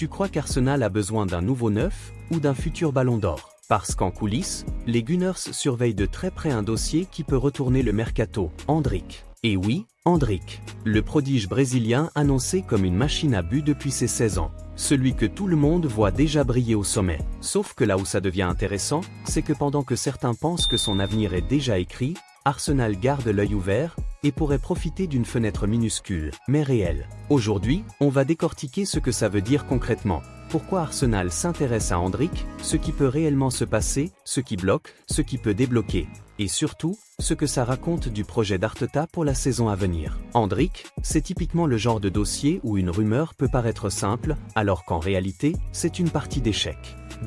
Tu crois qu'Arsenal a besoin d'un nouveau neuf ou d'un futur ballon d'or? Parce qu'en coulisses, les Gunners surveillent de très près un dossier qui peut retourner le mercato, Endrick. Et oui, Endrick, le prodige brésilien annoncé comme une machine à but depuis ses 16 ans. Celui que tout le monde voit déjà briller au sommet. Sauf que là où ça devient intéressant, c'est que pendant que certains pensent que son avenir est déjà écrit, Arsenal garde l'œil ouvert et pourrait profiter d'une fenêtre minuscule, mais réelle. Aujourd'hui, on va décortiquer ce que ça veut dire concrètement. Pourquoi Arsenal s'intéresse à Endrick, ce qui peut réellement se passer, ce qui bloque, ce qui peut débloquer. Et surtout, ce que ça raconte du projet d'Arteta pour la saison à venir. Endrick, c'est typiquement le genre de dossier où une rumeur peut paraître simple, alors qu'en réalité, c'est une partie d'échec.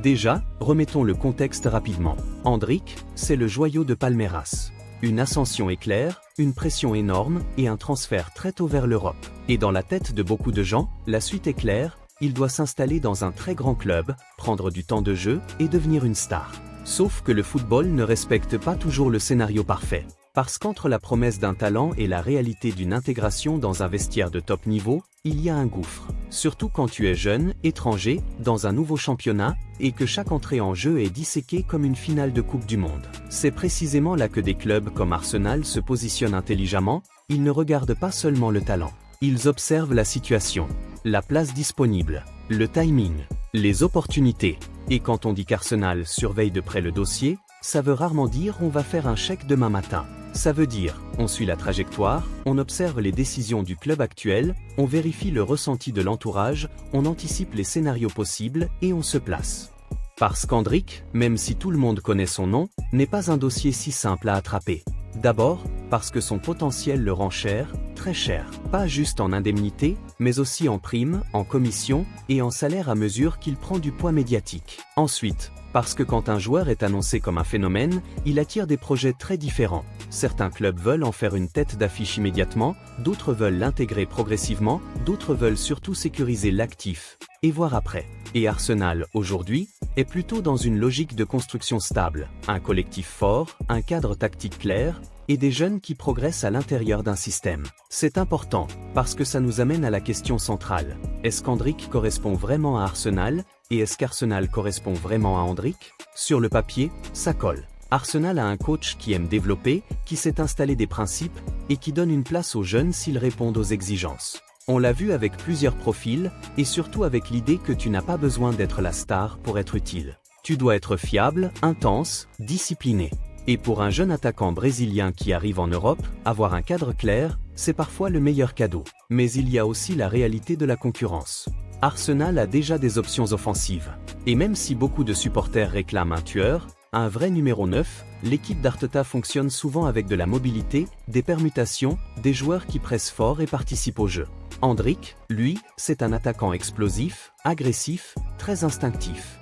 Déjà, remettons le contexte rapidement. Endrick, c'est le joyau de Palmeiras. Une ascension éclair, une pression énorme et un transfert très tôt vers l'Europe. Et dans la tête de beaucoup de gens, la suite est claire, il doit s'installer dans un très grand club, prendre du temps de jeu et devenir une star. Sauf que le football ne respecte pas toujours le scénario parfait. Parce qu'entre la promesse d'un talent et la réalité d'une intégration dans un vestiaire de top niveau, il y a un gouffre. Surtout quand tu es jeune, étranger, dans un nouveau championnat, et que chaque entrée en jeu est disséquée comme une finale de Coupe du Monde. C'est précisément là que des clubs comme Arsenal se positionnent intelligemment, ils ne regardent pas seulement le talent. Ils observent la situation, la place disponible, le timing, les opportunités. Et quand on dit qu'Arsenal surveille de près le dossier, ça veut rarement dire on va faire un chèque demain matin. Ça veut dire, on suit la trajectoire, on observe les décisions du club actuel, on vérifie le ressenti de l'entourage, on anticipe les scénarios possibles et on se place. Parce qu'Endrick, même si tout le monde connaît son nom, n'est pas un dossier si simple à attraper. D'abord, parce que son potentiel le rend cher, très cher. Pas juste en indemnité, mais aussi en primes, en commissions et en salaire à mesure qu'il prend du poids médiatique. Ensuite, parce que quand un joueur est annoncé comme un phénomène, il attire des projets très différents. Certains clubs veulent en faire une tête d'affiche immédiatement, d'autres veulent l'intégrer progressivement, d'autres veulent surtout sécuriser l'actif, et voir après. Et Arsenal, aujourd'hui, est plutôt dans une logique de construction stable, un collectif fort, un cadre tactique clair, et des jeunes qui progressent à l'intérieur d'un système. C'est important, parce que ça nous amène à la question centrale. Est-ce qu'Endrick correspond vraiment à Arsenal, et est-ce qu'Arsenal correspond vraiment à Endrick? Sur le papier, ça colle. Arsenal a un coach qui aime développer, qui sait installer des principes, et qui donne une place aux jeunes s'ils répondent aux exigences. On l'a vu avec plusieurs profils, et surtout avec l'idée que tu n'as pas besoin d'être la star pour être utile. Tu dois être fiable, intense, discipliné. Et pour un jeune attaquant brésilien qui arrive en Europe, avoir un cadre clair, c'est parfois le meilleur cadeau. Mais il y a aussi la réalité de la concurrence. Arsenal a déjà des options offensives. Et même si beaucoup de supporters réclament un tueur, un vrai numéro 9, l'équipe d'Arteta fonctionne souvent avec de la mobilité, des permutations, des joueurs qui pressent fort et participent au jeu. Endrick, lui, c'est un attaquant explosif, agressif, très instinctif.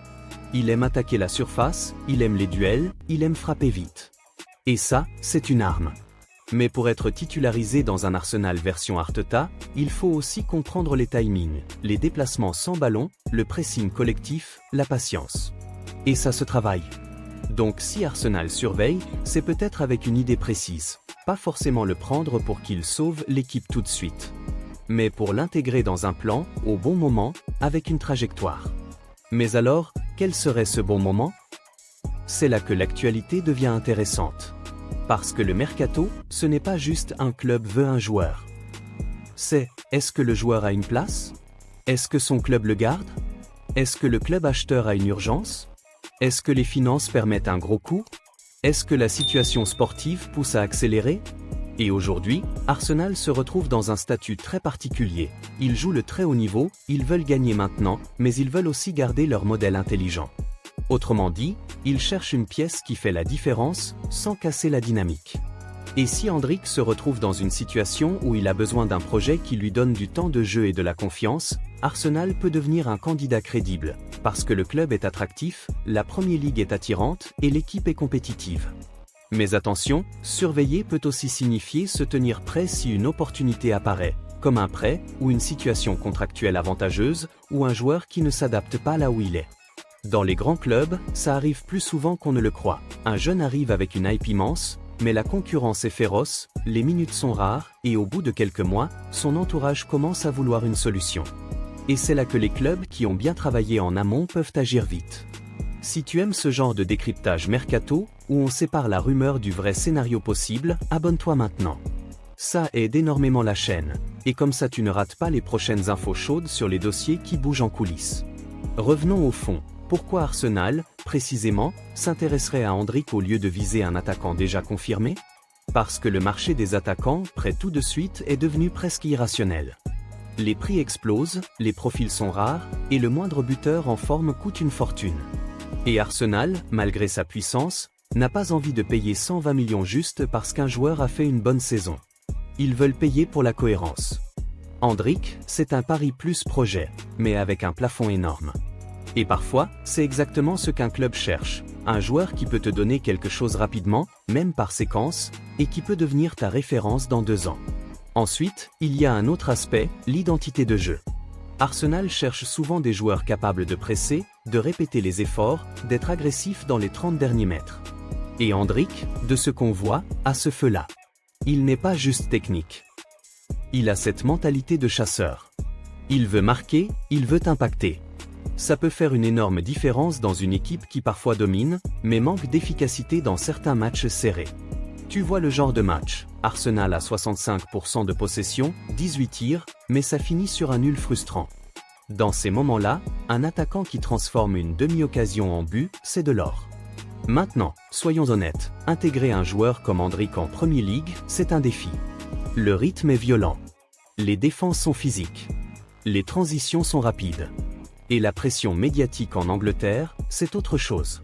Il aime attaquer la surface, il aime les duels, il aime frapper vite. Et ça, c'est une arme. Mais pour être titularisé dans un Arsenal version Arteta, il faut aussi comprendre les timings, les déplacements sans ballon, le pressing collectif, la patience. Et ça se travaille. Donc si Arsenal surveille, c'est peut-être avec une idée précise. Pas forcément le prendre pour qu'il sauve l'équipe tout de suite. Mais pour l'intégrer dans un plan, au bon moment, avec une trajectoire. Mais alors, quel serait ce bon moment? C'est là que l'actualité devient intéressante. Parce que le mercato, ce n'est pas juste un club veut un joueur. C'est, est-ce que le joueur a une place? Est-ce que son club le garde? Est-ce que le club acheteur a une urgence? Est-ce que les finances permettent un gros coup? Est-ce que la situation sportive pousse à accélérer? Et aujourd'hui, Arsenal se retrouve dans un statut très particulier. Ils jouent le très haut niveau, ils veulent gagner maintenant, mais ils veulent aussi garder leur modèle intelligent. Autrement dit, ils cherchent une pièce qui fait la différence, sans casser la dynamique. Et si Endrick se retrouve dans une situation où il a besoin d'un projet qui lui donne du temps de jeu et de la confiance, Arsenal peut devenir un candidat crédible, parce que le club est attractif, la Premier League est attirante et l'équipe est compétitive. Mais attention, surveiller peut aussi signifier se tenir prêt si une opportunité apparaît, comme un prêt ou une situation contractuelle avantageuse ou un joueur qui ne s'adapte pas là où il est. Dans les grands clubs, ça arrive plus souvent qu'on ne le croit. Un jeune arrive avec une hype immense, mais la concurrence est féroce, les minutes sont rares et au bout de quelques mois, son entourage commence à vouloir une solution. Et c'est là que les clubs qui ont bien travaillé en amont peuvent agir vite. Si tu aimes ce genre de décryptage mercato, où on sépare la rumeur du vrai scénario possible, abonne-toi maintenant. Ça aide énormément la chaîne, et comme ça tu ne rates pas les prochaines infos chaudes sur les dossiers qui bougent en coulisses. Revenons au fond. Pourquoi Arsenal, précisément, s'intéresserait à Endrick au lieu de viser un attaquant déjà confirmé? Parce que le marché des attaquants, prêt tout de suite, est devenu presque irrationnel. Les prix explosent, les profils sont rares, et le moindre buteur en forme coûte une fortune. Et Arsenal, malgré sa puissance, n'a pas envie de payer 120 millions juste parce qu'un joueur a fait une bonne saison. Ils veulent payer pour la cohérence. Endrick, c'est un pari plus projet, mais avec un plafond énorme. Et parfois, c'est exactement ce qu'un club cherche, un joueur qui peut te donner quelque chose rapidement, même par séquence, et qui peut devenir ta référence dans 2 ans. Ensuite, il y a un autre aspect, l'identité de jeu. Arsenal cherche souvent des joueurs capables de presser, de répéter les efforts, d'être agressifs dans les 30 derniers mètres. Et Endrick, de ce qu'on voit, a ce feu-là. Il n'est pas juste technique. Il a cette mentalité de chasseur. Il veut marquer, il veut impacter. Ça peut faire une énorme différence dans une équipe qui parfois domine, mais manque d'efficacité dans certains matchs serrés. Tu vois le genre de match. Arsenal a 65% de possession, 18 tirs, mais ça finit sur un nul frustrant. Dans ces moments-là, un attaquant qui transforme une demi-occasion en but, c'est de l'or. Maintenant, soyons honnêtes, intégrer un joueur comme Endrick en Premier League, c'est un défi. Le rythme est violent. Les défenses sont physiques. Les transitions sont rapides. Et la pression médiatique en Angleterre, c'est autre chose.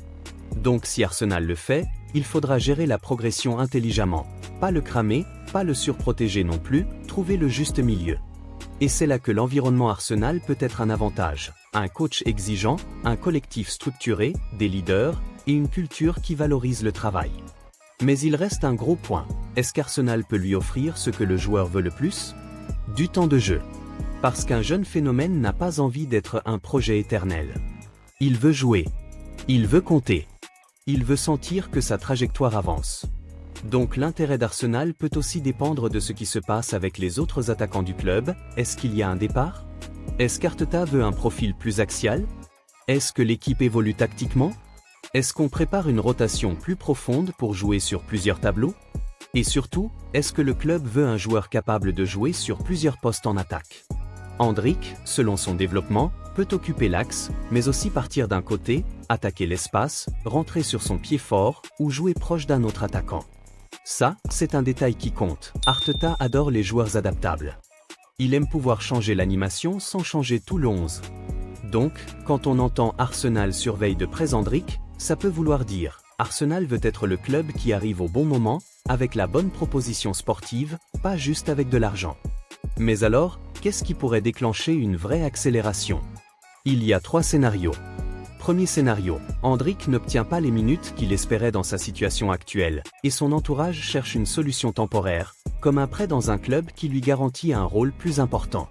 Donc si Arsenal le fait, il faudra gérer la progression intelligemment. Pas le cramer, pas le surprotéger non plus, trouver le juste milieu. Et c'est là que l'environnement Arsenal peut être un avantage. Un coach exigeant, un collectif structuré, des leaders, et une culture qui valorise le travail. Mais il reste un gros point. Est-ce qu'Arsenal peut lui offrir ce que le joueur veut le plus? Du temps de jeu. Parce qu'un jeune phénomène n'a pas envie d'être un projet éternel. Il veut jouer. Il veut compter. Il veut sentir que sa trajectoire avance. Donc l'intérêt d'Arsenal peut aussi dépendre de ce qui se passe avec les autres attaquants du club. Est-ce qu'il y a un départ? Est-ce qu'Arteta veut un profil plus axial? Est-ce que l'équipe évolue tactiquement? Est-ce qu'on prépare une rotation plus profonde pour jouer sur plusieurs tableaux? Et surtout, est-ce que le club veut un joueur capable de jouer sur plusieurs postes en attaque? Endrick, selon son développement, peut occuper l'axe, mais aussi partir d'un côté, attaquer l'espace, rentrer sur son pied fort, ou jouer proche d'un autre attaquant. Ça, c'est un détail qui compte. Arteta adore les joueurs adaptables. Il aime pouvoir changer l'animation sans changer tout le 11. Donc, quand on entend Arsenal surveille de près Endrick, ça peut vouloir dire Arsenal veut être le club qui arrive au bon moment, avec la bonne proposition sportive, pas juste avec de l'argent. Mais alors, qu'est-ce qui pourrait déclencher une vraie accélération? Il y a 3 scénarios. Premier scénario, Endrick n'obtient pas les minutes qu'il espérait dans sa situation actuelle, et son entourage cherche une solution temporaire, comme un prêt dans un club qui lui garantit un rôle plus important.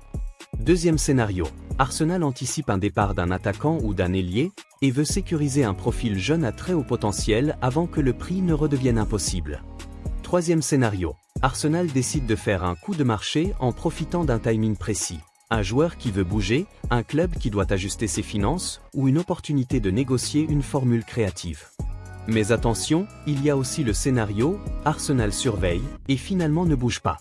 Deuxième scénario, Arsenal anticipe un départ d'un attaquant ou d'un ailier, et veut sécuriser un profil jeune à très haut potentiel avant que le prix ne redevienne impossible. Troisième scénario, Arsenal décide de faire un coup de marché en profitant d'un timing précis. Un joueur qui veut bouger, un club qui doit ajuster ses finances, ou une opportunité de négocier une formule créative. Mais attention, il y a aussi le scénario, Arsenal surveille, et finalement ne bouge pas.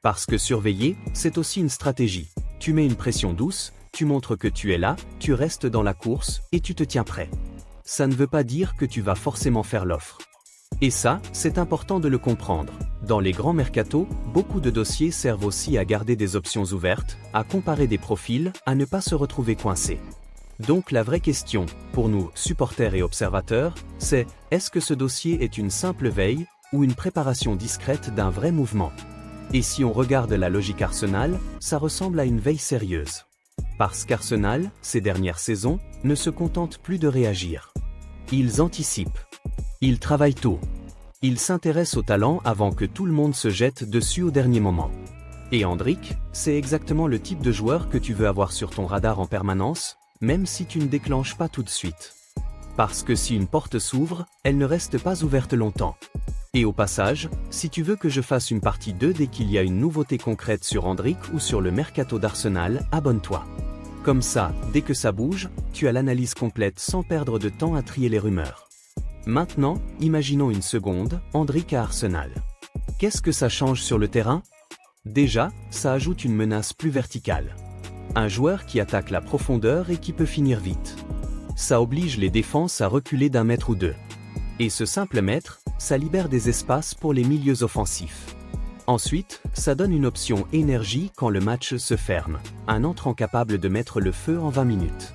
Parce que surveiller, c'est aussi une stratégie. Tu mets une pression douce, tu montres que tu es là, tu restes dans la course, et tu te tiens prêt. Ça ne veut pas dire que tu vas forcément faire l'offre. Et ça, c'est important de le comprendre. Dans les grands mercatos, beaucoup de dossiers servent aussi à garder des options ouvertes, à comparer des profils, à ne pas se retrouver coincé. Donc la vraie question, pour nous, supporters et observateurs, c'est est-ce que ce dossier est une simple veille, ou une préparation discrète d'un vrai mouvement? Et si on regarde la logique Arsenal, ça ressemble à une veille sérieuse. Parce qu'Arsenal, ces dernières saisons, ne se contente plus de réagir. Ils anticipent. Ils travaillent tôt. Ils s'intéressent au talent avant que tout le monde se jette dessus au dernier moment. Et Endrick, c'est exactement le type de joueur que tu veux avoir sur ton radar en permanence, même si tu ne déclenches pas tout de suite. Parce que si une porte s'ouvre, elle ne reste pas ouverte longtemps. Et au passage, si tu veux que je fasse une partie 2 dès qu'il y a une nouveauté concrète sur Endrick ou sur le mercato d'Arsenal, abonne-toi. Comme ça, dès que ça bouge, tu as l'analyse complète sans perdre de temps à trier les rumeurs. Maintenant, imaginons une seconde, Endrick à Arsenal. Qu'est-ce que ça change sur le terrain? Déjà, ça ajoute une menace plus verticale. Un joueur qui attaque la profondeur et qui peut finir vite. Ça oblige les défenses à reculer d'1 mètre ou 2. Et ce simple mètre, ça libère des espaces pour les milieux offensifs. Ensuite, ça donne une option énergie quand le match se ferme, un entrant capable de mettre le feu en 20 minutes.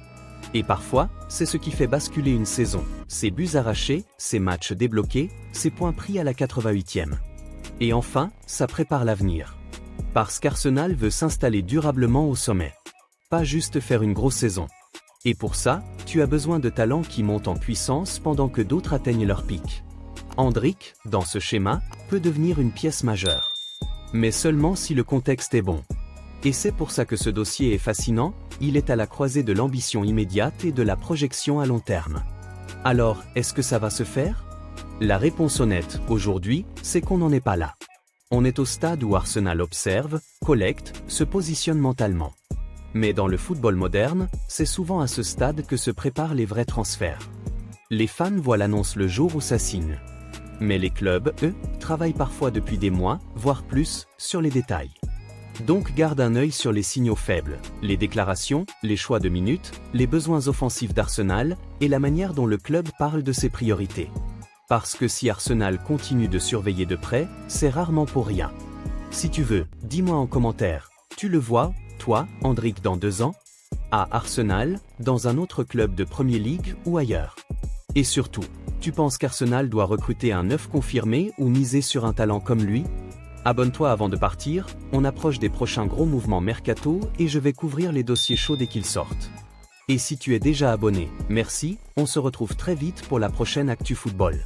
Et parfois, c'est ce qui fait basculer une saison, ces buts arrachés, ces matchs débloqués, ces points pris à la 88e. Et enfin, ça prépare l'avenir. Parce qu'Arsenal veut s'installer durablement au sommet. Pas juste faire une grosse saison. Et pour ça, tu as besoin de talents qui montent en puissance pendant que d'autres atteignent leur pic. Endrick, dans ce schéma, peut devenir une pièce majeure. Mais seulement si le contexte est bon. Et c'est pour ça que ce dossier est fascinant, il est à la croisée de l'ambition immédiate et de la projection à long terme. Alors, est-ce que ça va se faire? La réponse honnête, aujourd'hui, c'est qu'on n'en est pas là. On est au stade où Arsenal observe, collecte, se positionne mentalement. Mais dans le football moderne, c'est souvent à ce stade que se préparent les vrais transferts. Les fans voient l'annonce le jour où ça signe. Mais les clubs, eux, travaillent parfois depuis des mois, voire plus, sur les détails. Donc garde un œil sur les signaux faibles, les déclarations, les choix de minutes, les besoins offensifs d'Arsenal et la manière dont le club parle de ses priorités. Parce que si Arsenal continue de surveiller de près, c'est rarement pour rien. Si tu veux, dis-moi en commentaire, tu le vois, toi, Endrick dans 2 ans? À Arsenal, dans un autre club de Premier League ou ailleurs? Et surtout, tu penses qu'Arsenal doit recruter un neuf confirmé ou miser sur un talent comme lui? Abonne-toi avant de partir, on approche des prochains gros mouvements mercato et je vais couvrir les dossiers chauds dès qu'ils sortent. Et si tu es déjà abonné, merci, on se retrouve très vite pour la prochaine Actu Football.